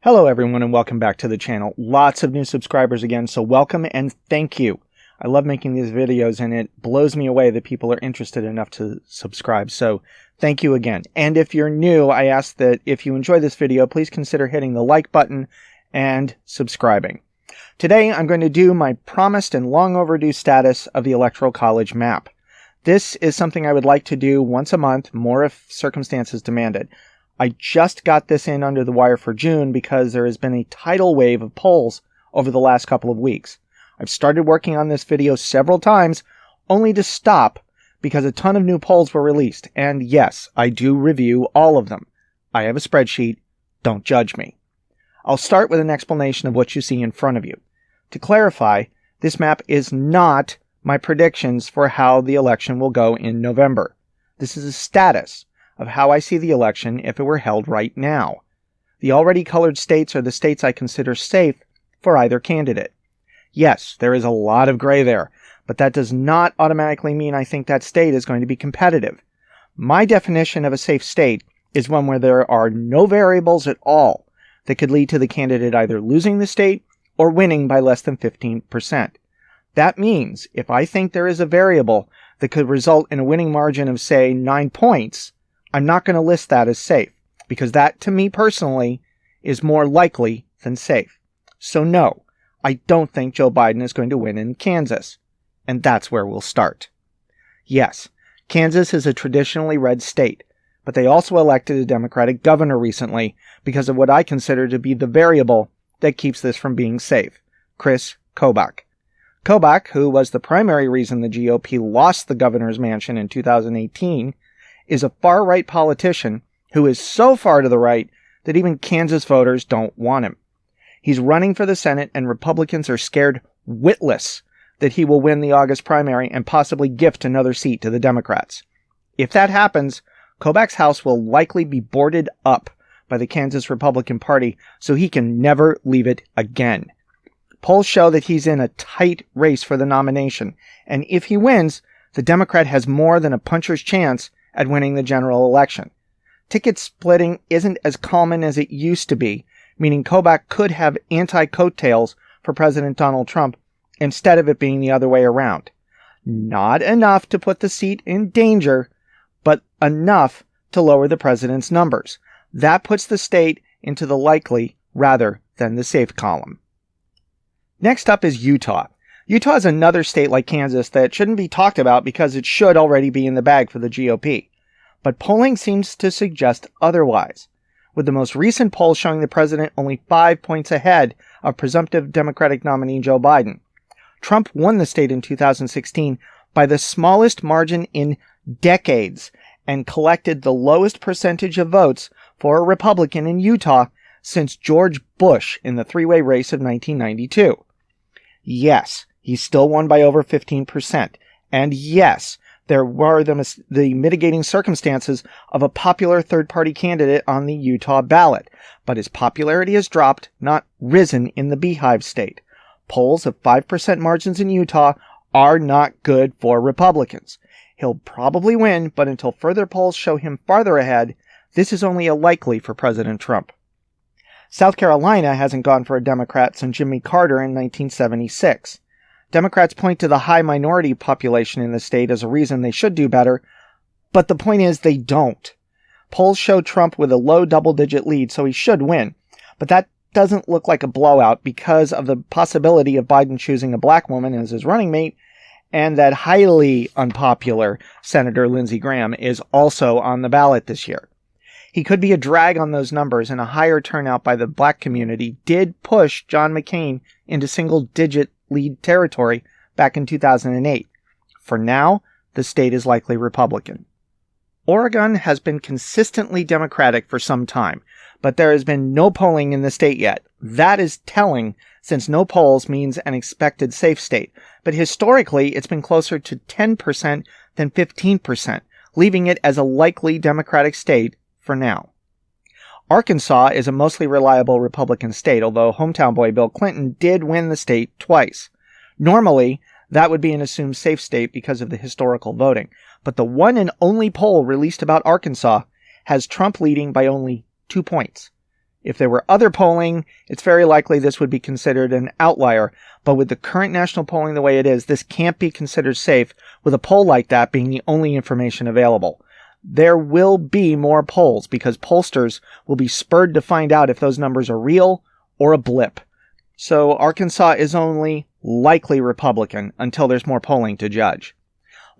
Hello everyone and welcome back to the channel. Lots of new subscribers again, so welcome and thank you. I love making these videos and it blows me away that people are interested enough to subscribe, so thank you again. And if you're new, I ask that if you enjoy this video, please consider hitting the like button and subscribing. Today I'm going to do my promised and long overdue status of the Electoral College map. This is something I would like to do once a month, more if circumstances demand it. I just got this in under the wire for June because there has been a tidal wave of polls over the last couple of weeks. I've started working on this video several times, only to stop because a ton of new polls were released. And yes, I do review all of them. I have a spreadsheet. Don't judge me. I'll start with an explanation of what you see in front of you. To clarify, this map is not my predictions for how the election will go in November. This is a status of how I see the election if it were held right now. The already colored states are the states I consider safe for either candidate. Yes, there is a lot of gray there, but that does not automatically mean I think that state is going to be competitive. My definition of a safe state is one where there are no variables at all that could lead to the candidate either losing the state or winning by less than 15%. That means if I think there is a variable that could result in a winning margin of, say, 9 points, I'm not going to list that as safe, because that, to me personally, is more likely than safe. So no, I don't think Joe Biden is going to win in Kansas. And that's where we'll start. Yes, Kansas is a traditionally red state, but they also elected a Democratic governor recently because of what I consider to be the variable that keeps this from being safe, Chris Kobach. Kobach, who was the primary reason the GOP lost the governor's mansion in 2018, is a far-right politician who is so far to the right that even Kansas voters don't want him. He's running for the Senate, and Republicans are scared witless that he will win the August primary and possibly gift another seat to the Democrats. If that happens, Kobach's house will likely be boarded up by the Kansas Republican Party, so he can never leave it again. Polls show that he's in a tight race for the nomination, and if he wins, the Democrat has more than a puncher's chance at winning the general election. Ticket splitting isn't as common as it used to be, meaning Kobach could have anti-coattails for President Donald Trump instead of it being the other way around. Not enough to put the seat in danger, but enough to lower the president's numbers. That puts the state into the likely rather than the safe column. Next up is Utah. Utah is another state like Kansas that shouldn't be talked about because it should already be in the bag for the GOP. But polling seems to suggest otherwise, with the most recent poll showing the president only 5 points ahead of presumptive Democratic nominee Joe Biden. Trump won the state in 2016 by the smallest margin in decades and collected the lowest percentage of votes for a Republican in Utah since George Bush in the three-way race of 1992. Yes, he still won by over 15%. And yes, there were the mitigating circumstances of a popular third-party candidate on the Utah ballot. But his popularity has dropped, not risen in the Beehive state. Polls of 5% margins in Utah are not good for Republicans. He'll probably win, but until further polls show him farther ahead, this is only a likely for President Trump. South Carolina hasn't gone for a Democrat since Jimmy Carter in 1976. Democrats point to the high minority population in the state as a reason they should do better, but the point is they don't. Polls show Trump with a low double-digit lead, so he should win, but that doesn't look like a blowout because of the possibility of Biden choosing a black woman as his running mate, and that highly unpopular Senator Lindsey Graham is also on the ballot this year. He could be a drag on those numbers, and a higher turnout by the black community did push John McCain into single-digit lead territory back in 2008. For now, the state is likely Republican. Oregon has been consistently Democratic for some time, but there has been no polling in the state yet. That is telling, since no polls means an expected safe state. But historically, it's been closer to 10% than 15%, leaving it as a likely Democratic state for now. Arkansas is a mostly reliable Republican state, although hometown boy Bill Clinton did win the state twice. Normally, that would be an assumed safe state because of the historical voting, but the one and only poll released about Arkansas has Trump leading by only 2 points. If there were other polling, it's very likely this would be considered an outlier, but with the current national polling the way it is, this can't be considered safe, with a poll like that being the only information available. There will be more polls because pollsters will be spurred to find out if those numbers are real or a blip. So Arkansas is only likely Republican until there's more polling to judge.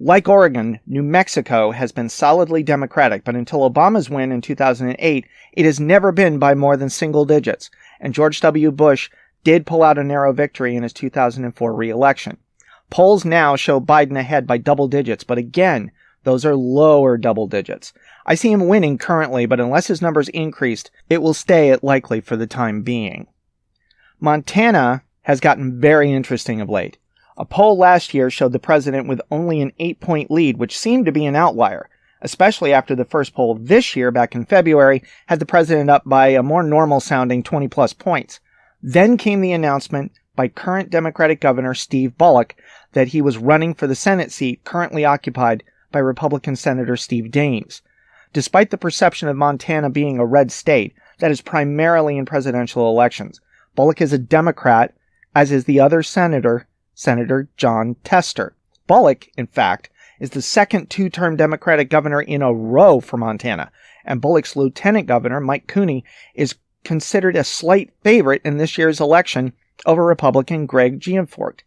Like Oregon, New Mexico has been solidly Democratic, but until Obama's win in 2008, it has never been by more than single digits, and George W. Bush did pull out a narrow victory in his 2004 re-election. Polls now show Biden ahead by double digits, but again, those are lower double digits. I see him winning currently, but unless his numbers increased, it will stay at likely for the time being. Montana has gotten very interesting of late. A poll last year showed the president with only an 8-point lead, which seemed to be an outlier, especially after the first poll this year, back in February, had the president up by a more normal-sounding 20-plus points. Then came the announcement by current Democratic Governor Steve Bullock that he was running for the Senate seat currently occupied by Republican Senator Steve Daines. Despite the perception of Montana being a red state, that is primarily in presidential elections. Bullock is a Democrat, as is the other senator, Senator Jon Tester. Bullock, in fact, is the second two-term Democratic governor in a row for Montana, and Bullock's lieutenant governor, Mike Cooney, is considered a slight favorite in this year's election over Republican Greg Gianforte,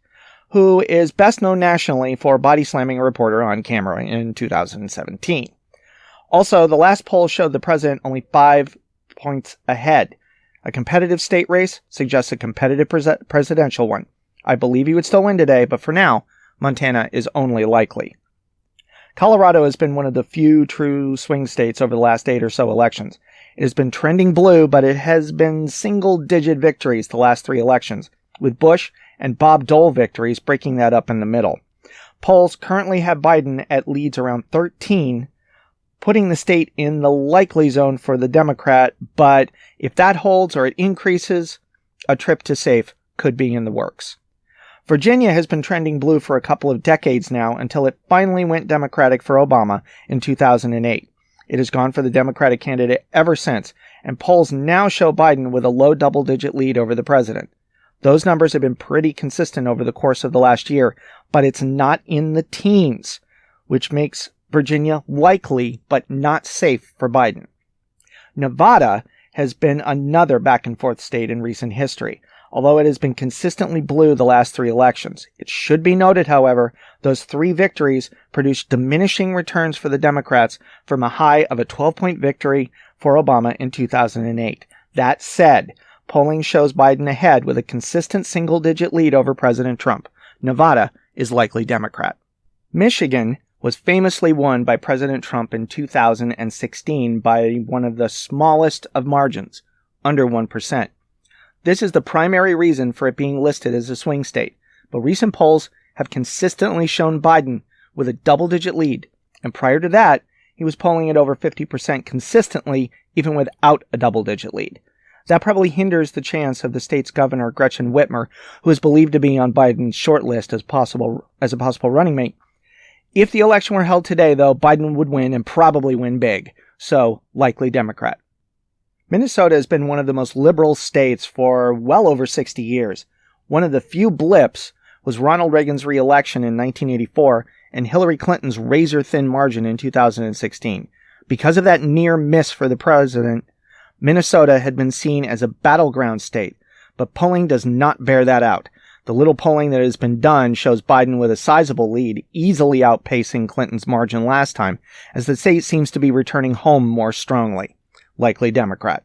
who is best known nationally for body-slamming a reporter on camera in 2017. Also, the last poll showed the president only 5 points ahead. A competitive state race suggests a competitive presidential one. I believe he would still win today, but for now, Montana is only likely. Colorado has been one of the few true swing states over the last 8 or so elections. It has been trending blue, but it has been single-digit victories the last 3 elections, with Bush and Bob Dole victories breaking that up in the middle. Polls currently have Biden at leads around 13, putting the state in the likely zone for the Democrat, but if that holds or it increases, a trip to safe could be in the works. Virginia has been trending blue for a couple of decades now until it finally went Democratic for Obama in 2008. It has gone for the Democratic candidate ever since, and polls now show Biden with a low double-digit lead over the president. Those numbers have been pretty consistent over the course of the last year, but it's not in the teens, which makes Virginia likely but not safe for Biden. Nevada has been another back-and-forth state in recent history, although it has been consistently blue the last 3 elections. It should be noted, however, those 3 victories produced diminishing returns for the Democrats from a high of a 12-point victory for Obama in 2008. That said, polling shows Biden ahead with a consistent single-digit lead over President Trump. Nevada is likely Democrat. Michigan was famously won by President Trump in 2016 by one of the smallest of margins, under 1%. This is the primary reason for it being listed as a swing state, but recent polls have consistently shown Biden with a double-digit lead, and prior to that, he was polling at over 50% consistently, even without a double-digit lead. That probably hinders the chance of the state's governor, Gretchen Whitmer, who is believed to be on Biden's short list as a possible running mate. If the election were held today, though, Biden would win and probably win big, so likely Democrat. Minnesota has been one of the most liberal states for well over 60 years. One of the few blips was Ronald Reagan's re-election in 1984 and Hillary Clinton's razor-thin margin in 2016. Because of that near miss for the president, Minnesota had been seen as a battleground state, but polling does not bear that out. The little polling that has been done shows Biden with a sizable lead, easily outpacing Clinton's margin last time, as the state seems to be returning home more strongly. Likely Democrat.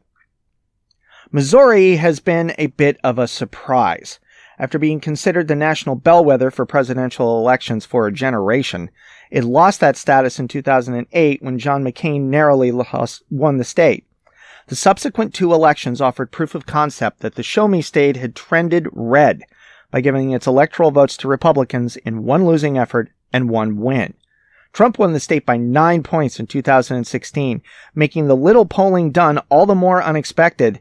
Missouri has been a bit of a surprise. After being considered the national bellwether for presidential elections for a generation, it lost that status in 2008 when John McCain narrowly won the state. The subsequent 2 elections offered proof of concept that the show-me state had trended red by giving its electoral votes to Republicans in 1 losing effort and 1 win. Trump won the state by 9 points in 2016, making the little polling done all the more unexpected,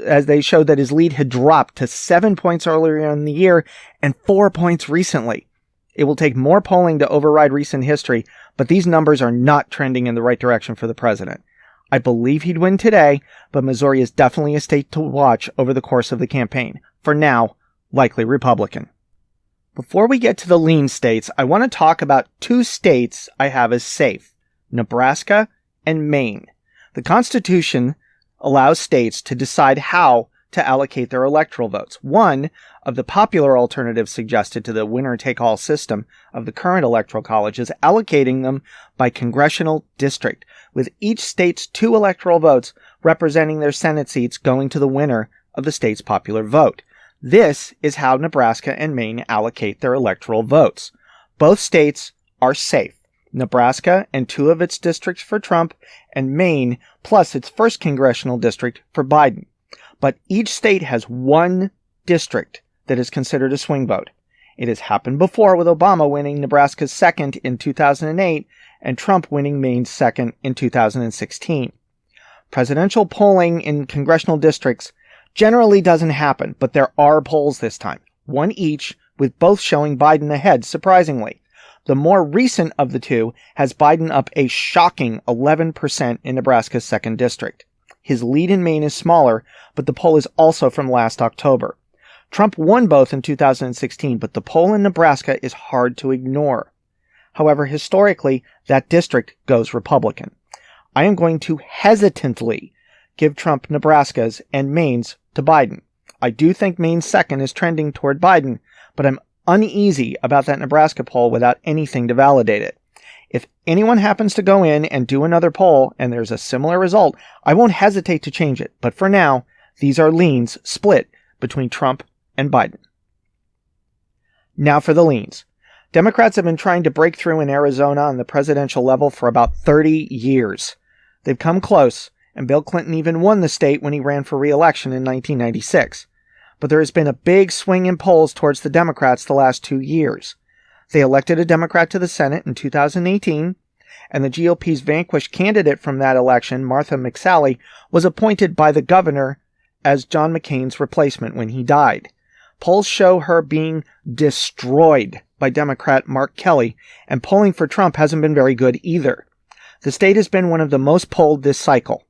as they showed that his lead had dropped to 7 points earlier in the year and 4 points recently. It will take more polling to override recent history, but these numbers are not trending in the right direction for the president. I believe he'd win today, but Missouri is definitely a state to watch over the course of the campaign. For now, likely Republican. Before we get to the lean states, I want to talk about two states I have as safe, Nebraska and Maine. The Constitution allows states to decide how to allocate their electoral votes. One of the popular alternatives suggested to the winner-take-all system of the current Electoral College is allocating them by congressional district, with each state's 2 electoral votes representing their Senate seats going to the winner of the state's popular vote. This is how Nebraska and Maine allocate their electoral votes. Both states are safe. Nebraska and 2 of its districts for Trump, and Maine plus its 1st congressional district for Biden. But each state has 1 district that is considered a swing vote. It has happened before, with Obama winning Nebraska's 2nd in 2008 and Trump winning Maine's 2nd in 2016. Presidential polling in congressional districts generally doesn't happen, but there are polls this time, 1 each, with both showing Biden ahead, surprisingly. The more recent of the 2 has Biden up a shocking 11% in Nebraska's 2nd district. His lead in Maine is smaller, but the poll is also from last October. Trump won both in 2016, but the poll in Nebraska is hard to ignore. However, historically, that district goes Republican. I am going to hesitantly give Trump Nebraska's and Maine's to Biden. I do think Maine's 2nd is trending toward Biden, but I'm uneasy about that Nebraska poll without anything to validate it. If anyone happens to go in and do another poll and there's a similar result, I won't hesitate to change it. But for now, these are leans split between Trump and Biden. Now for the leans. Democrats have been trying to break through in Arizona on the presidential level for about 30 years. They've come close, and Bill Clinton even won the state when he ran for re-election in 1996. But there has been a big swing in polls towards the Democrats the last 2 years. They elected a Democrat to the Senate in 2018, and the GOP's vanquished candidate from that election, Martha McSally, was appointed by the governor as John McCain's replacement when he died. Polls show her being destroyed by Democrat Mark Kelly, and polling for Trump hasn't been very good either. The state has been one of the most polled this cycle.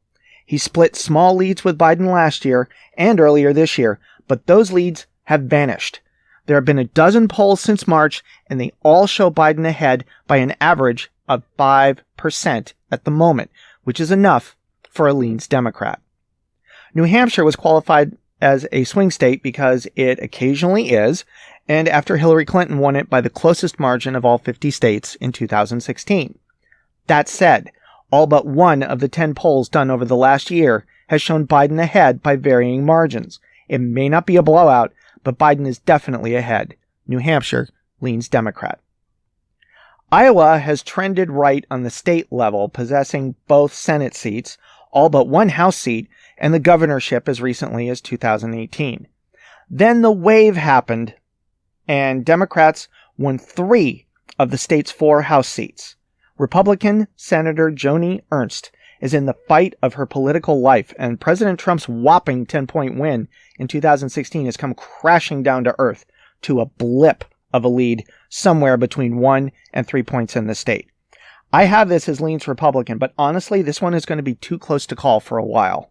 He split small leads with Biden last year and earlier this year, but those leads have vanished. There have been a dozen polls since March, and they all show Biden ahead by an average of 5% at the moment, which is enough for a leans Democrat. New Hampshire was qualified as a swing state because it occasionally is, and after Hillary Clinton won it by the closest margin of all 50 states in 2016. That said, all but 1 of the 10 polls done over the last year has shown Biden ahead by varying margins. It may not be a blowout, but Biden is definitely ahead. New Hampshire leans Democrat. Iowa has trended right on the state level, possessing both Senate seats, all but 1 House seat, and the governorship as recently as 2018. Then the wave happened, and Democrats won 3 of the state's 4 House seats. Republican Senator Joni Ernst is in the fight of her political life, and President Trump's whopping 10-point win in 2016 has come crashing down to earth to a blip of a lead somewhere between 1 and 3 points in the state. I have this as leans Republican, but honestly, this one is going to be too close to call for a while.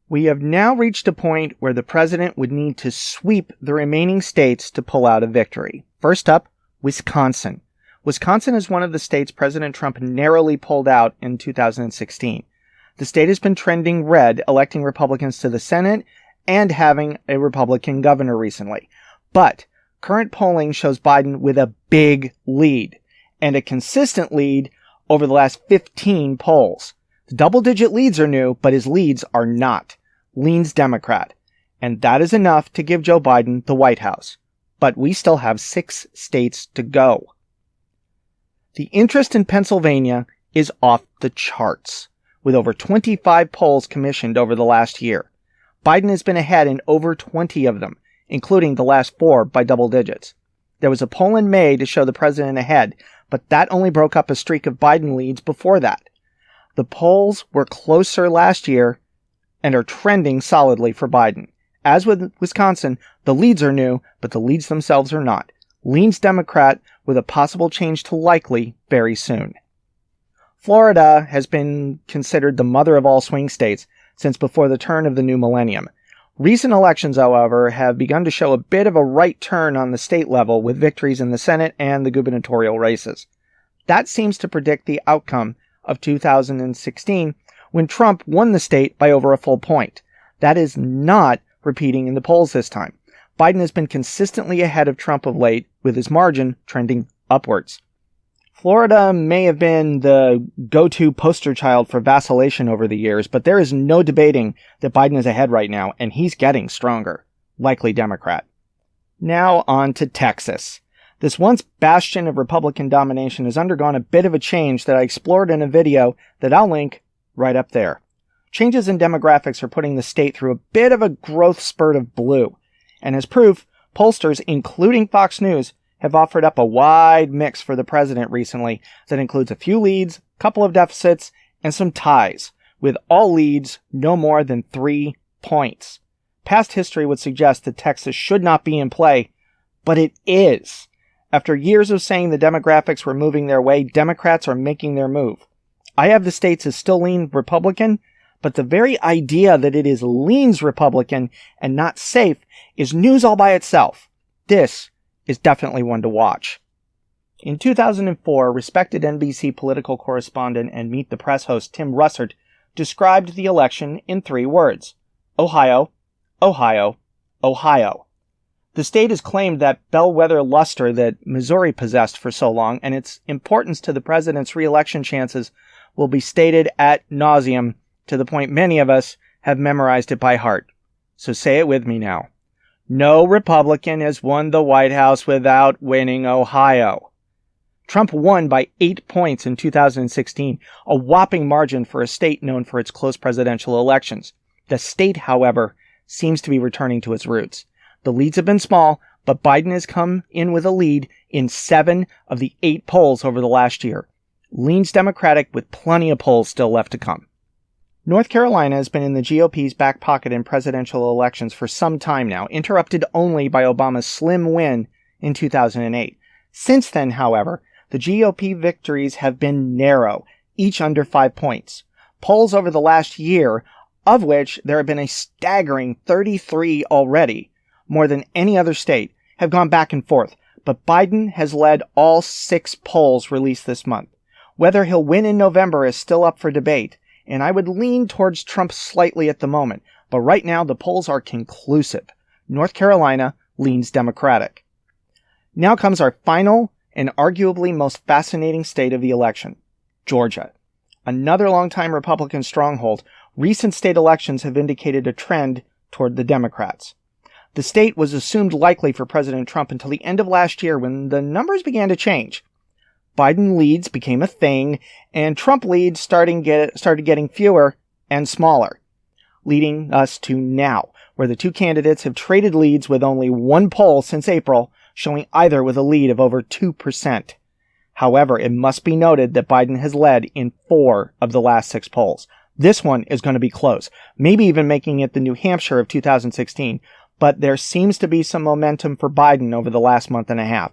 We have now reached a point where the president would need to sweep the remaining states to pull out a victory. First up, Wisconsin. Wisconsin is one of the states President Trump narrowly pulled out in 2016. The state has been trending red, electing Republicans to the Senate and having a Republican governor recently. But current polling shows Biden with a big lead, and a consistent lead over the last 15 polls. The double-digit leads are new, but his leads are not. Leans Democrat. And that is enough to give Joe Biden the White House. But we still have 6 states to go. The interest in Pennsylvania is off the charts, with over 25 polls commissioned over the last year. Biden has been ahead in over 20 of them, including the last 4 by double digits. There was a poll in May to show the president ahead, but that only broke up a streak of Biden leads before that. The polls were closer last year and are trending solidly for Biden. As with Wisconsin, the leads are new, but the leads themselves are not. Leans Democrat with a possible change to likely very soon. Florida has been considered the mother of all swing states since before the turn of the new millennium. Recent elections, however, have begun to show a bit of a right turn on the state level with victories in the Senate and the gubernatorial races. That seems to predict the outcome of 2016 when Trump won the state by over a full point. That is not repeating in the polls this time. Biden has been consistently ahead of Trump of late, with his margin trending upwards. Florida may have been the go-to poster child for vacillation over the years, but there is no debating that Biden is ahead right now, and he's getting stronger, likely Democrat. Now on to Texas. This once bastion of Republican domination has undergone a bit of a change that I explored in a video that I'll link right up there. Changes in demographics are putting the state through a bit of a growth spurt of blue, and as proof, pollsters, including Fox News, have offered up a wide mix for the president recently that includes a few leads, a couple of deficits, and some ties, with all leads no more than 3 points. Past history would suggest that Texas should not be in play, but it is. After years of saying the demographics were moving their way, Democrats are making their move. I have the states as still lean Republican, but the very idea that it is leans Republican and not safe is news all by itself. This is definitely one to watch. In 2004, respected NBC political correspondent and Meet the Press host Tim Russert described the election in 3 words: Ohio, Ohio, Ohio. The state has claimed that bellwether luster that Missouri possessed for so long, and its importance to the president's re-election chances will be stated ad nauseum to the point many of us have memorized it by heart. So say it with me now. No Republican has won the White House without winning Ohio. Trump won by 8 points in 2016, a whopping margin for a state known for its close presidential elections. The state, however, seems to be returning to its roots. The leads have been small, but Biden has come in with a lead in 7 of the 8 polls over the last year. Leans Democratic with plenty of polls still left to come. North Carolina has been in the GOP's back pocket in presidential elections for some time now, interrupted only by Obama's slim win in 2008. Since then, however, the GOP victories have been narrow, each under 5 points. Polls over the last year, of which there have been a staggering 33 already, more than any other state, have gone back and forth, but Biden has led all 6 polls released this month. Whether he'll win in November is still up for debate, and I would lean towards Trump slightly at the moment, but right now the polls are conclusive. North Carolina leans Democratic. Now comes our final and arguably most fascinating state of the election, Georgia. Another longtime Republican stronghold, recent state elections have indicated a trend toward the Democrats. The state was assumed likely for President Trump until the end of last year when the numbers began to change. Biden leads became a thing, and Trump leads started getting fewer and smaller, leading us to now, where the 2 candidates have traded leads with only 1 poll since April, showing either with a lead of over 2%. However, it must be noted that Biden has led in 4 of the last 6 polls. This one is going to be close, maybe even making it the New Hampshire of 2016, but there seems to be some momentum for Biden over the last month and a half.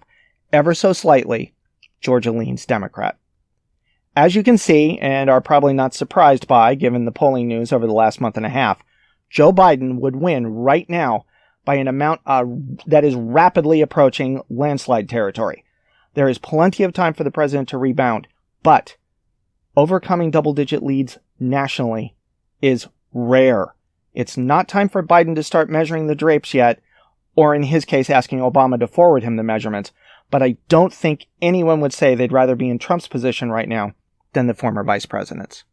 Ever so slightly, Georgia leans Democrat. As you can see, and are probably not surprised by, given the polling news over the last month and a half, Joe Biden would win right now by an amount that is rapidly approaching landslide territory. There is plenty of time for the president to rebound, but overcoming double-digit leads nationally is rare. It's not time for Biden to start measuring the drapes yet, or in his case asking Obama to forward him the measurements, but I don't think anyone would say they'd rather be in Trump's position right now than the former vice president's.